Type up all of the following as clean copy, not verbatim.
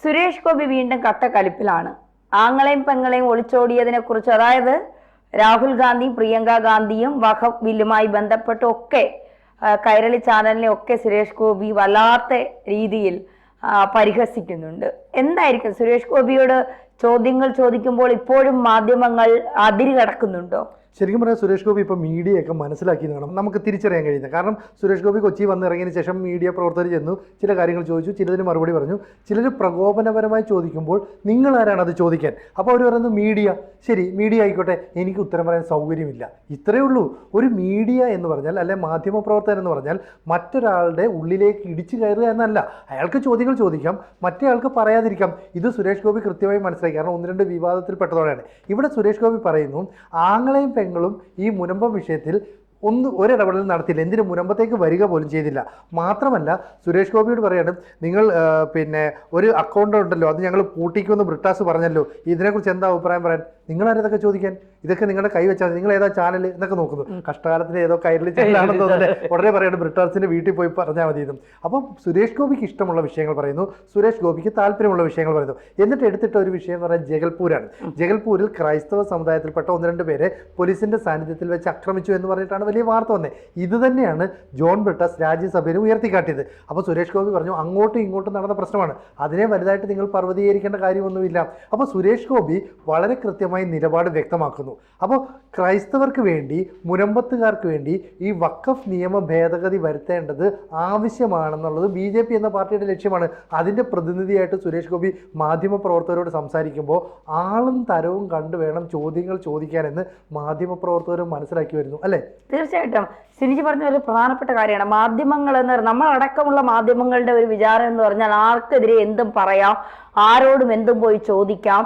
സുരേഷ് ഗോപി വീണ്ടും കട്ടക്കലിപ്പിലാണ്. ആങ്ങളെയും പെങ്ങളെയും ഒളിച്ചോടിയതിനെ കുറിച്ച്, അതായത് രാഹുൽ ഗാന്ധിയും പ്രിയങ്ക ഗാന്ധിയും വഖഫ് ബില്ലുമായി ബന്ധപ്പെട്ടൊക്കെ കൈരളി ചാനലിനെ ഒക്കെ സുരേഷ് ഗോപി വല്ലാത്ത രീതിയിൽ പരിഹസിക്കുന്നുണ്ട്. എന്തായിരിക്കും സുരേഷ് ഗോപിയോട് ചോദ്യങ്ങൾ ചോദിക്കുമ്പോൾ ഇപ്പോഴും മാധ്യമങ്ങൾ അതിര് കടക്കുന്നുണ്ടോ? ശരിക്കും പറയാം, സുരേഷ് ഗോപി ഇപ്പോൾ മീഡിയയൊക്കെ മനസ്സിലാക്കിയെന്ന് വേണം നമുക്ക് തിരിച്ചറിയാൻ കഴിയുന്നത്. കാരണം സുരേഷ് ഗോപി കൊച്ചി വന്നിറങ്ങിയതിന് ശേഷം മീഡിയ പ്രവർത്തകർ ചെന്നു, ചില കാര്യങ്ങൾ ചോദിച്ചു, ചിലതിന് മറുപടി പറഞ്ഞു. ചിലർ പ്രകോപനപരമായി ചോദിക്കുമ്പോൾ നിങ്ങൾ ആരാണ് അത് ചോദിക്കാൻ? അപ്പോൾ അവർ പറയുന്നത് മീഡിയ. ശരി, മീഡിയ ആയിക്കോട്ടെ, എനിക്ക് ഉത്തരം പറയാൻ സൗകര്യമില്ല. ഇത്രയേ ഉള്ളൂ. ഒരു മീഡിയ എന്ന് പറഞ്ഞാൽ, അല്ലെ മാധ്യമപ്രവർത്തകൻ എന്ന് പറഞ്ഞാൽ മറ്റൊരാളുടെ ഉള്ളിലേക്ക് ഇടിച്ചു കയറുക എന്നല്ല. അയാൾക്ക് ചോദ്യങ്ങൾ ചോദിക്കാം, മറ്റേ ആൾക്ക് പറയാതിരിക്കാം. ഇത് സുരേഷ് ഗോപി കൃത്യമായി മനസ്സിലാക്കി. കാരണം ഒന്ന് രണ്ട് വിവാദത്തിൽപ്പെട്ടതോടെയാണ്. ഇവിടെ സുരേഷ് ഗോപി പറയുന്നു, ആങ്ങളെയും പെങ്ങളും ഈ മുനമ്പം വിഷയത്തിൽ ഒരിടപെടൽ നടത്തിയില്ല, എന്തിനു മുനമ്പത്തേക്ക് വരിക പോലും ചെയ്തില്ല. മാത്രമല്ല സുരേഷ് ഗോപിയോട് പറയാണ്, നിങ്ങൾ ഒരു അക്കൗണ്ട് ഉണ്ടല്ലോ, അത് ഞങ്ങൾ പൂട്ടിക്കുമെന്ന് ബ്രിട്ടാസ് പറഞ്ഞല്ലോ, ഇതിനെക്കുറിച്ച് എന്താ അഭിപ്രായം പറയാൻ? നിങ്ങളാരതൊക്കെ ചോദിക്കാൻ? ഇതൊക്കെ നിങ്ങളുടെ കൈ വെച്ചാൽ നിങ്ങൾ ഏതാ ചാനൽ എന്നൊക്കെ നോക്കുന്നു. കഷ്ടകാലത്തിന് ഏതോ കൈരളി ചാനലാണെന്ന് തോന്നുന്നത് ഉടനെ പറയാണ് ബ്രിട്ടാസിന്റെ വീട്ടിൽ പോയി പറഞ്ഞാൽ മതി എന്നും. അപ്പം സുരേഷ് ഗോപിക്ക് ഇഷ്ടമുള്ള വിഷയങ്ങൾ പറയുന്നു, സുരേഷ് ഗോപിക്ക് താല്പര്യമുള്ള വിഷയങ്ങൾ പറയുന്നു. എന്നിട്ട് എടുത്തിട്ട ഒരു വിഷയം എന്ന് പറഞ്ഞാൽ ജഗൽപൂരാണ്. ജഗൽപൂരിൽ ക്രൈസ്തവ സമുദായത്തിൽപ്പെട്ട ഒന്ന് രണ്ട് പേരെ പോലീസിന്റെ സാന്നിധ്യത്തിൽ വെച്ച് ആക്രമിച്ചു എന്ന് പറഞ്ഞിട്ടാണ് വലിയ വാർത്ത വന്നത്. ഇത് തന്നെയാണ് ജോൺ ബ്രിട്ടാസ് രാജ്യസഭയിൽ ഉയർത്തിക്കാട്ടിയത്. അപ്പോൾ സുരേഷ് ഗോപി പറഞ്ഞു, അങ്ങോട്ടും ഇങ്ങോട്ടും നടന്ന പ്രശ്നമാണ്, അതിനെ വലുതായിട്ട് നിങ്ങൾ പർവ്വതീകരിക്കേണ്ട കാര്യമൊന്നുമില്ല. അപ്പോൾ സുരേഷ് ഗോപി വളരെ കൃത്യമായി നിലപാട് വ്യക്തമാക്കുന്നു. അപ്പോൾ ക്രൈസ്തവർക്ക് വേണ്ടി, മുനമ്പത്തുകാർക്ക് വേണ്ടി ഈ വഖഫ് നിയമ ഭേദഗതി വരുത്തേണ്ടത് ആവശ്യമാണെന്നുള്ളത് BJP എന്ന പാർട്ടിയുടെ ലക്ഷ്യമാണ്. അതിൻ്റെ പ്രതിനിധിയായിട്ട് സുരേഷ് ഗോപി മാധ്യമപ്രവർത്തകരോട് സംസാരിക്കുമ്പോൾ ആളും തരവും കണ്ടു വേണം ചോദ്യങ്ങൾ ചോദിക്കാനെന്ന് മാധ്യമപ്രവർത്തകരും മനസ്സിലാക്കി വരുന്നു, അല്ലേ? തീർച്ചയായിട്ടും സിനിജി പറഞ്ഞ ഒരു പ്രധാനപ്പെട്ട കാര്യമാണ്. മാധ്യമങ്ങൾ എന്ന് പറഞ്ഞാൽ, നമ്മളടക്കമുള്ള മാധ്യമങ്ങളുടെ ഒരു വിചാരം എന്ന് പറഞ്ഞാൽ ആർക്കെതിരെ എന്തും പറയാം, ആരോടും എന്തും പോയി ചോദിക്കാം,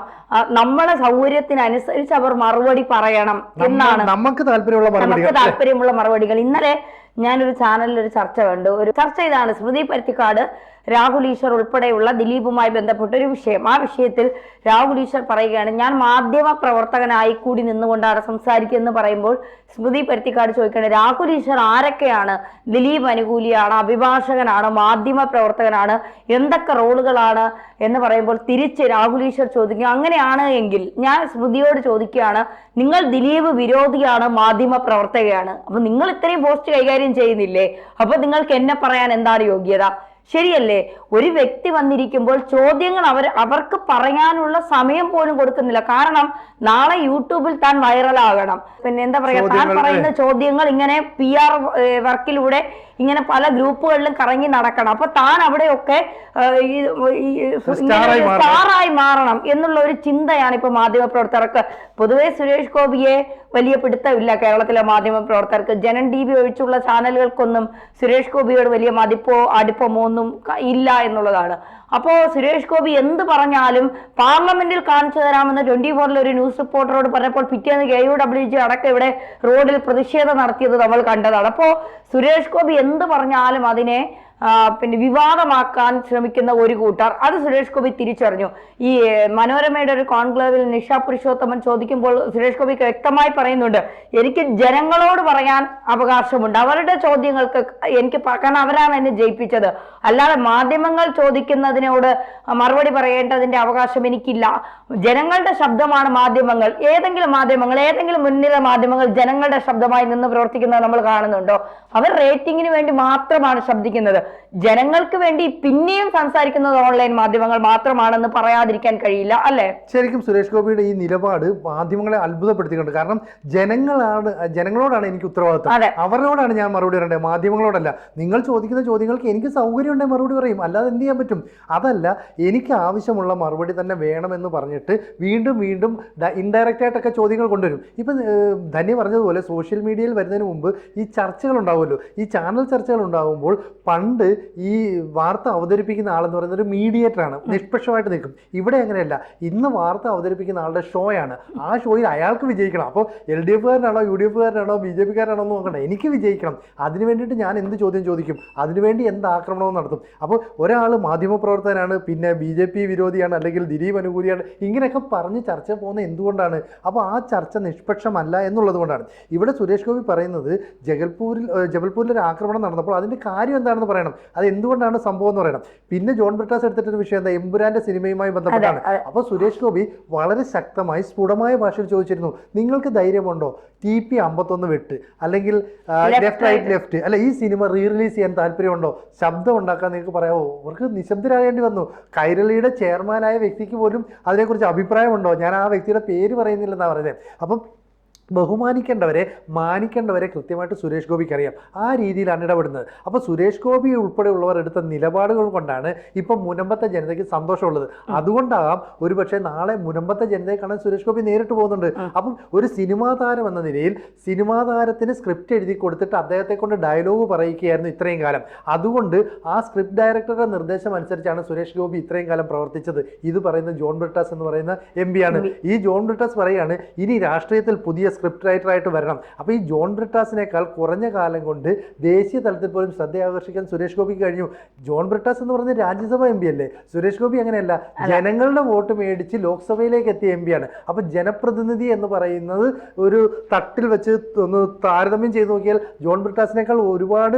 നമ്മളെ സൗകര്യത്തിനനുസരിച്ച് അവർ മറുപടി പറയണം എന്നാണ് നമുക്ക് താല്പര്യമുള്ള മറുപടികൾ. ഇന്നലെ ഞാനൊരു ചാനലിൽ ഒരു ചർച്ച കണ്ടു. ഒരു ചർച്ച ഇതാണ്: സ്മൃതി പരുത്തിക്കാട്, രാഹുൽ ഈശ്വർ ഉൾപ്പെടെയുള്ള ദിലീപുമായി ബന്ധപ്പെട്ട ഒരു വിഷയം. ആ വിഷയത്തിൽ രാഹുൽ ഈശ്വർ പറയുകയാണ്, ഞാൻ മാധ്യമ പ്രവർത്തകനായി കൂടി നിന്നുകൊണ്ടാണ് സംസാരിക്കുന്നത് പറയുമ്പോൾ സ്മൃതി പരുത്തിക്കാട് ചോദിക്കുകയാണ്, രാഹുൽ ഈശ്വർ ആരൊക്കെയാണ്? ദിലീപ് അനുകൂലിയാണ്, അഭിഭാഷകനാണ്, മാധ്യമ പ്രവർത്തകനാണ്, എന്തൊക്കെ റോളുകളാണ് എന്ന് പറയുമ്പോൾ തിരിച്ച് രാഹുൽ ഈശ്വർ ചോദിക്കുക, അങ്ങനെയാണ് എങ്കിൽ ഞാൻ സ്മൃതിയോട് ചോദിക്കുകയാണ്, നിങ്ങൾ ദിലീപ് വിരോധിയാണ്, മാധ്യമ പ്രവർത്തകയാണ്, അപ്പൊ നിങ്ങൾ ഇത്രയും പോസ്റ്റ് കൈകാര്യം ചെയ്യുന്നില്ലേ? അപ്പൊ നിങ്ങൾക്ക് എന്നെ പറയാൻ എന്താണ് യോഗ്യത? ശരിയല്ലേ? ഒരു വ്യക്തി വന്നിരിക്കുമ്പോൾ ചോദ്യങ്ങൾ അവർക്ക് പറയാനുള്ള സമയം പോലും കൊടുക്കുന്നില്ല. കാരണം നാളെ യൂട്യൂബിൽ താൻ വൈറലാകണം. പിന്നെ എന്താ പറയാ, താൻ പറയുന്ന ചോദ്യങ്ങൾ ഇങ്ങനെ PR വർക്കിലൂടെ ഇങ്ങനെ പല ഗ്രൂപ്പുകളിലും കറങ്ങി നടക്കണം. അപ്പൊ താൻ അവിടെയൊക്കെ സ്റ്റാറായി മാറണം എന്നുള്ള ഒരു ചിന്തയാണ് ഇപ്പൊ മാധ്യമപ്രവർത്തകർക്ക്. പൊതുവെ സുരേഷ് ഗോപിയെ വലിയ പിടുത്തമില്ല കേരളത്തിലെ മാധ്യമപ്രവർത്തകർക്ക്. ജനൻ TV ഒഴിച്ചുള്ള ചാനലുകൾക്കൊന്നും സുരേഷ് ഗോപിയോട് വലിയ മതിപ്പോ അടുപ്പമോ ഒന്നും ഇല്ല എന്നുള്ളതാണ്. അപ്പോ സുരേഷ് ഗോപി എന്ത് പറഞ്ഞാലും പാർലമെന്റിൽ കാണിച്ചു തരാമെന്ന് 24 ഒരു ന്യൂസ് റിപ്പോർട്ടറോട് പറഞ്ഞപ്പോൾ പിറ്റേന്ന് KUWG അടക്കം ഇവിടെ റോഡിൽ പ്രതിഷേധം നടത്തിയത് നമ്മൾ കണ്ടതാണ്. അപ്പോ സുരേഷ് ഗോപി എന്ത് പറഞ്ഞാലും അതിനെ വിവാദമാക്കാൻ ശ്രമിക്കുന്ന ഒരു കൂട്ടർ, അത് സുരേഷ് ഗോപി തിരിച്ചറിഞ്ഞു. ഈ മനോരമയുടെ ഒരു കോൺക്ലേവിൽ നിഷ പുരുഷോത്തമൻ ചോദിക്കുമ്പോൾ സുരേഷ് ഗോപി വ്യക്തമായി പറയുന്നുണ്ട്, എനിക്ക് ജനങ്ങളോട് പറയാൻ അവകാശമുണ്ട്, അവരുടെ ചോദ്യങ്ങൾക്ക് എനിക്ക്, കാരണം അവരാണ് എന്നെ ജയിപ്പിച്ചത്, അല്ലാതെ മാധ്യമങ്ങൾ ചോദിക്കുന്നതിനോട് മറുപടി പറയേണ്ടതിന്റെ അവകാശം എനിക്കില്ല. ജനങ്ങളുടെ ശബ്ദമാണ് മാധ്യമങ്ങൾ. ഏതെങ്കിലും മുൻനിര മാധ്യമങ്ങൾ ജനങ്ങളുടെ ശബ്ദമായി നിന്ന് പ്രവർത്തിക്കുന്നത് നമ്മൾ കാണുന്നുണ്ടോ? അവർ റേറ്റിംഗിന് വേണ്ടി മാത്രമാണ് ശബ്ദിക്കുന്നത്. ജനങ്ങൾക്ക് വേണ്ടി പിന്നെയും സംസാരിക്കുന്നത് ഓൺലൈൻ മാധ്യമങ്ങൾ മാത്രമാണെന്ന് പറയാതിരിക്കാൻ കഴിയില്ല, അല്ലേ? ശരിക്കും സുരേഷ് ഗോപിയുടെ ഈ നിലപാട് മാധ്യമങ്ങളെ അത്ഭുതപ്പെടുത്തിയിട്ടുണ്ട്. കാരണം ജനങ്ങളോടാണ് എനിക്ക് ഉത്തരവാദിത്വം, അവരോടാണ് ഞാൻ മറുപടി പറയേണ്ടത്, മാധ്യമങ്ങളോടല്ല. നിങ്ങൾ ചോദിക്കുന്ന ചോദ്യങ്ങൾക്ക് എനിക്ക് സൗകര്യം ഉണ്ടെങ്കിൽ മറുപടി പറയും, അല്ലാതെ എന്ത് ചെയ്യാൻ പറ്റും? അതല്ല, എനിക്ക് ആവശ്യമുള്ള മറുപടി തന്നെ വേണമെന്ന് പറഞ്ഞിട്ട് വീണ്ടും ഇൻഡയറക്റ്റ് ആയിട്ടൊക്കെ ചോദ്യങ്ങൾ കൊണ്ടുവരും. ഇപ്പം ധന്യ പറഞ്ഞതുപോലെ സോഷ്യൽ മീഡിയയിൽ വരുന്നതിന് മുമ്പ് ഈ ചർച്ചകൾ ഉണ്ടാവുമല്ലോ, ഈ ചാനൽ ചർച്ചകൾ ഉണ്ടാകുമ്പോൾ പണ്ട് ഈ വാർത്ത അവതരിപ്പിക്കുന്ന ആളെന്ന് പറയുന്നത് ഒരു മീഡിയേറ്ററാണ്, നിഷ്പക്ഷമായിട്ട് നിൽക്കും. ഇവിടെ അങ്ങനെയല്ല. ഇന്ന് വാർത്ത അവതരിപ്പിക്കുന്ന ആളുടെ ഷോയാണ്. ആ ഷോയിൽ അയാൾക്ക് വിജയിക്കണം. അപ്പോൾ LDFകാരനാണോ UDFകാരനാണോ BJPക്കാരനാണോ എന്ന് നോക്കണ്ട, എനിക്ക് വിജയിക്കണം. അതിന് വേണ്ടിയിട്ട് ഞാൻ എന്ത് ചോദ്യം ചോദിക്കും, അതിനുവേണ്ടി എന്ത് ആക്രമണവും നടത്തും. അപ്പോൾ ഒരാൾ മാധ്യമപ്രവർത്തകനാണ്, പിന്നെ BJP വിരോധിയാണ്, അല്ലെങ്കിൽ ദിലീപ് അനുകൂലിയാണ്, ഇങ്ങനെയൊക്കെ പറഞ്ഞ് ചർച്ച പോകുന്നത് എന്തുകൊണ്ടാണ്? അപ്പോൾ ആ ചർച്ച നിഷ്പക്ഷമല്ല എന്നുള്ളത് കൊണ്ടാണ്. ഇവിടെ സുരേഷ് ഗോപി പറയുന്നത് ജബൽപൂരിൽ ഒരു ആക്രമണം നടന്നപ്പോൾ അതിൻ്റെ കാര്യം എന്താണെന്ന് പറയണം. പറയണം അത് എന്തുകൊണ്ടാണ് സംഭവം എന്ന് പറയണം. പിന്നെ ജോൺ ബ്രിട്ടാസ് എടുത്തിട്ടൊരു വിഷയം എന്താ, എമ്പുരാന്റെ സിനിമയുമായി ബന്ധപ്പെട്ടാണ്. അപ്പോൾ സുരേഷ് ഗോപി വളരെ ശക്തമായി സ്ഫുടമായ ഭാഷയിൽ ചോദിച്ചിരുന്നു, നിങ്ങൾക്ക് ധൈര്യമുണ്ടോ TP 51 വെട്ട് അല്ലെങ്കിൽ ലെഫ്റ്റ് റൈറ്റ് ലെഫ്റ്റ് അല്ല ഈ സിനിമ റിലീസ് ചെയ്യാൻ താല്പര്യമുണ്ടോ, ശബ്ദം ഉണ്ടാക്കാൻ നിങ്ങൾക്ക് പറയാമോ? അവർക്ക് നിശബ്ദരാകേണ്ടി വന്നു. കൈരളിയുടെ ചെയർമാനായ വ്യക്തിക്ക് പോലും അതിനെക്കുറിച്ച് അഭിപ്രായമുണ്ടോ? ഞാൻ ആ വ്യക്തിയുടെ പേര് പറയുന്നില്ലെന്നാണ് പറയുന്നത്. അപ്പം ബഹുമാനിക്കേണ്ടവരെ മാനിക്കേണ്ടവരെ കൃത്യമായിട്ട് സുരേഷ് ഗോപിക്ക് അറിയാം. ആ രീതിയിലാണ് ഇടപെടുന്നത്. അപ്പോൾ സുരേഷ് ഗോപി ഉൾപ്പെടെയുള്ളവർ എടുത്ത നിലപാടുകൾ കൊണ്ടാണ് ഇപ്പം മുനമ്പത്തെ ജനതയ്ക്ക് സന്തോഷമുള്ളത്. അതുകൊണ്ടാകാം ഒരുപക്ഷെ നാളെ മുനമ്പത്തെ ജനതയെ കാണാൻ സുരേഷ് ഗോപി നേരിട്ട് പോകുന്നുണ്ട്. അപ്പം ഒരു സിനിമാ താരം എന്ന നിലയിൽ സിനിമാ താരത്തിന് സ്ക്രിപ്റ്റ് എഴുതി കൊടുത്തിട്ട് അദ്ദേഹത്തെ കൊണ്ട് ഡയലോഗ് പറയിക്കുകയായിരുന്നു ഇത്രയും കാലം. അതുകൊണ്ട് ആ സ്ക്രിപ്റ്റ് ഡയറക്ടറുടെ നിർദ്ദേശം അനുസരിച്ചാണ് സുരേഷ് ഗോപി ഇത്രയും കാലം പ്രവർത്തിച്ചത്. ഇത് പറയുന്ന ജോൺ ബ്രിട്ടാസ് എന്ന് പറയുന്ന MP ആണ്. ഈ ജോൺ ബ്രിട്ടാസ് പറയുകയാണ് ഇനി രാഷ്ട്രീയത്തിൽ പുതിയ സ്ക്രിപ്റ്റ് റൈറ്ററായിട്ട് വരണം. അപ്പോൾ ഈ ജോൺ ബ്രിട്ടാസിനേക്കാൾ കുറഞ്ഞ കാലം കൊണ്ട് ദേശീയ തലത്തിൽ പോലും ശ്രദ്ധയാകർഷിക്കാൻ സുരേഷ് ഗോപിക്ക് കഴിഞ്ഞു. ജോൺ ബ്രിട്ടാസ് എന്ന് പറയുന്നത് രാജ്യസഭ MP അല്ലേ, സുരേഷ് ഗോപി അങ്ങനെയല്ല, ജനങ്ങളുടെ വോട്ട് മേടിച്ച് ലോക്സഭയിലേക്ക് എത്തിയ MP ആണ്. അപ്പോൾ ജനപ്രതിനിധി എന്ന് പറയുന്നത് ഒരു തട്ടിൽ വെച്ച് ഒന്ന് താരതമ്യം ചെയ്ത് നോക്കിയാൽ ജോൺ ബ്രിട്ടാസിനേക്കാൾ ഒരുപാട്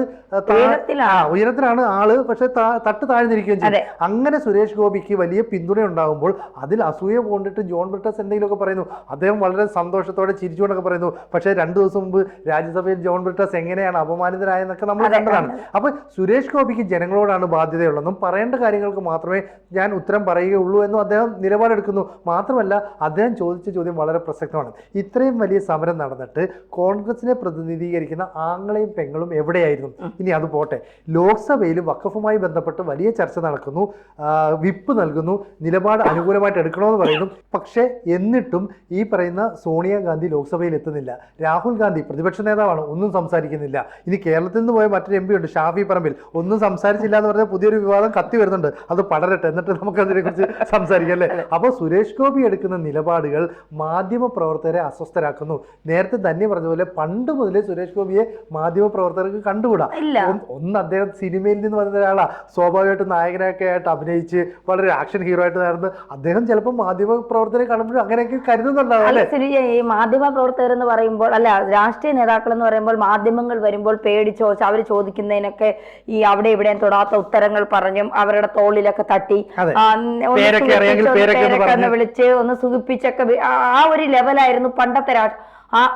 ഉയരത്തിലാണ് ആള്, പക്ഷെ തട്ട് താഴ്ന്നിരിക്കുകയും ചെയ്യും. അങ്ങനെ സുരേഷ് ഗോപിക്ക് വലിയ പിന്തുണ ഉണ്ടാകുമ്പോൾ അതിൽ അസൂയ കൊണ്ടിട്ട് ജോൺ ബ്രിട്ടാസ് എന്തെങ്കിലുമൊക്കെ പറയുന്നു. അദ്ദേഹം വളരെ സന്തോഷത്തോടെ ചിരിച്ചു എന്നൊക്കെ പറയുന്നു. പക്ഷേ 2 ദിവസം മുമ്പ് രാജ്യസഭയിൽ ജോൺ ബ്രിട്ടാസ് എങ്ങനെയാണ് അപമാനിതരായെന്നൊക്കെ നമ്മൾ കണ്ടതാണ്. അപ്പോൾ സുരേഷ് ഗോപിക്ക് ജനങ്ങളോടാണ് ബാധ്യതയുള്ളതെന്നും പറയേണ്ട കാര്യങ്ങൾക്ക് മാത്രമേ ഞാൻ ഉത്തരം പറയുകയുള്ളൂ എന്നും അദ്ദേഹം നിലപാടെടുക്കുന്നു. മാത്രമല്ല അദ്ദേഹം ചോദിച്ച ചോദ്യം വളരെ പ്രസക്തമാണ്. ഇത്രയും വലിയ സമരം നടന്നിട്ട് കോൺഗ്രസിനെ പ്രതിനിധീകരിക്കുന്ന ആങ്ങളെയും പെങ്ങളും എവിടെയായിരുന്നു? ഇനി അത് പോട്ടെ, ലോക്സഭയിൽ വഖഫുമായി ബന്ധപ്പെട്ട് വലിയ ചർച്ച നടക്കുന്നു, വിപ്പ് നൽകുന്നു, നിലപാട് അനുകൂലമായിട്ട് എടുക്കണമെന്ന് പറയുന്നു. പക്ഷേ എന്നിട്ടും ഈ പറയുന്ന സോണിയാഗാന്ധി ലോക്സഭയിൽ എത്തുന്നില്ല. രാഹുൽ ഗാന്ധി പ്രതിപക്ഷ നേതാവാണ്, ഒന്നും സംസാരിക്കുന്നില്ല. ഇനി കേരളത്തിൽ നിന്ന് പോയ മറ്റൊരു MP ഉണ്ട്, ഷാഫി പറമ്പിൽ, ഒന്നും സംസാരിച്ചില്ല എന്ന് പറഞ്ഞാൽ പുതിയൊരു വിവാദം കത്തി വരുന്നുണ്ട്. അത് പടരട്ടെ, എന്നിട്ട് നമുക്ക് അതിനെക്കുറിച്ച് സംസാരിക്കാം അല്ലേ. അപ്പോൾ സുരേഷ് ഗോപി എടുക്കുന്ന നിലപാടുകൾ മാധ്യമ പ്രവർത്തകരെ അസ്വസ്ഥരാക്കുന്നു. നേരത്തെ തന്നെ പറഞ്ഞ പോലെ പണ്ട് മുതലേ സുരേഷ് ഗോപിയെ മാധ്യമ പ്രവർത്തകർക്ക് കണ്ടുകൂടാ. ഒന്ന് അദ്ദേഹം സിനിമയിൽ നിന്ന് വന്ന ഒരാളാണ്, സ്വാഭാവികമായിട്ടും നായകനൊക്കെ ആയിട്ട് അഭിനയിച്ച് വളരെ ആക്ഷൻ ഹീറോ ആയിട്ട് നടന്ന് അദ്ദേഹം ചിലപ്പോൾ മാധ്യമ പ്രവർത്തകരെ കാണുമ്പോഴും അങ്ങനെയൊക്കെ കരുതുന്നുണ്ടാവും അല്ലേ. ഈ മാധ്യമ പ്രവർത്തകർ എന്ന് പറയുമ്പോൾ അല്ല, രാഷ്ട്രീയ നേതാക്കൾ എന്ന് പറയുമ്പോൾ മാധ്യമങ്ങൾ വരുമ്പോൾ പേടിച്ചോ അവർ ചോദിക്കുന്നതിനൊക്കെ ഈ അവിടെ ഇവിടെയും തൊടാത്ത ഉത്തരങ്ങൾ പറഞ്ഞും അവരുടെ തോളിലൊക്കെ തട്ടി പേരൊക്കെ വിളിച്ച് ഒന്ന് സുഖിപ്പിച്ചൊക്കെ ആ ഒരു ലെവലായിരുന്നു പണ്ടത്തെ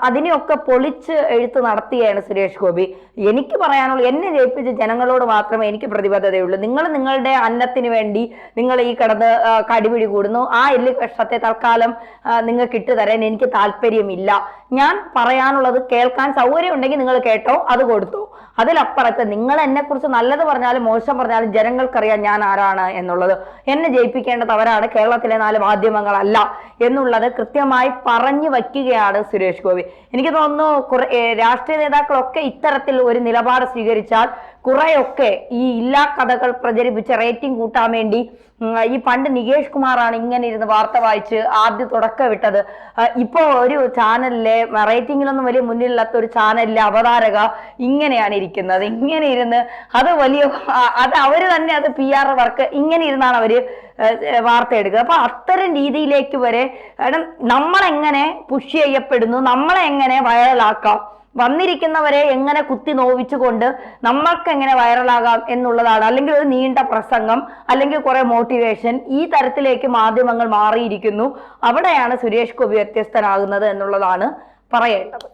അതിനെയൊക്കെ പൊളിച്ച് എഴുത്ത് നടത്തുകയാണ് സുരേഷ് ഗോപി. എനിക്ക് പറയാനുള്ള, എന്നെ ജയിപ്പിച്ച ജനങ്ങളോട് മാത്രമേ എനിക്ക് പ്രതിബദ്ധതയുള്ളൂ. നിങ്ങൾ നിങ്ങളുടെ അന്നത്തിന് വേണ്ടി നിങ്ങൾ ഈ കിടന്ന് കടിപിടി കൂടുന്നു. ആ എല്ല് കഷ്ടത്തെ തൽക്കാലം നിങ്ങൾക്ക് ഇട്ടുതരാൻ എനിക്ക് താല്പര്യമില്ല. ഞാൻ പറയാനുള്ളത് കേൾക്കാൻ സൗകര്യം ഉണ്ടെങ്കിൽ നിങ്ങൾ കേട്ടോ, അത് കൊടുത്തു. അതിലപ്പുറത്ത് നിങ്ങൾ എന്നെക്കുറിച്ച് നല്ലത് പറഞ്ഞാലും മോശം പറഞ്ഞാലും ജനങ്ങൾക്കറിയാം ഞാൻ ആരാണ് എന്നുള്ളത്. എന്നെ ജയിപ്പിക്കേണ്ടത് അവരാണ്, കേരളത്തിലെ 4 മാധ്യമങ്ങളല്ല എന്നുള്ളത് കൃത്യമായി പറഞ്ഞു വയ്ക്കുകയാണ് സുരേഷ് ഗോപി. എനിക്ക് തോന്നുന്നു രാഷ്ട്രീയ നേതാക്കളൊക്കെ ഇത്തരത്തിൽ ഒരു നിലപാട് സ്വീകരിച്ചാൽ കുറെയൊക്കെ ഈ ഇല്ലാ കഥകൾ പ്രചരിപ്പിച്ച് റേറ്റിംഗ് കൂട്ടാൻ വേണ്ടി, ഈ പണ്ട് നികേഷ് കുമാറാണ് ഇങ്ങനെ ഇരുന്ന് വാർത്ത വായിച്ച് ആദ്യം തുടക്കമിട്ടത്. ഇപ്പോൾ ഒരു ചാനലിലെ റേറ്റിംഗിലൊന്നും വലിയ മുന്നിലില്ലാത്ത ഒരു ചാനലിലെ അവതാരക ഇങ്ങനെയാണ് ഇരിക്കുന്നത്. ഇങ്ങനെ ഇരുന്ന് അത് അവര് തന്നെ അത് PR വർക്ക് ഇങ്ങനെ ഇരുന്നാണ് അവര് വാർത്ത എടുക്കുക. അപ്പൊ അത്തരം രീതിയിലേക്ക് വരെ നമ്മളെങ്ങനെ പുഷ് ചെയ്യപ്പെടുന്നു, നമ്മളെ എങ്ങനെ വൈറലാക്കാം, വന്നിരിക്കുന്നവരെ എങ്ങനെ കുത്തി നോവിച്ചുകൊണ്ട് നമ്മൾക്ക് എങ്ങനെ വൈറലാകാം എന്നുള്ളതാണ്. അല്ലെങ്കിൽ ഒരു നീണ്ട പ്രസംഗം, അല്ലെങ്കിൽ കുറെ മോട്ടിവേഷൻ, ഈ തരത്തിലേക്ക് മാധ്യമങ്ങൾ മാറിയിരിക്കുന്നു. അവിടെയാണ് സുരേഷ് ഗോപി വ്യത്യസ്തനാകുന്നത് എന്നുള്ളതാണ് പറയേണ്ടത്.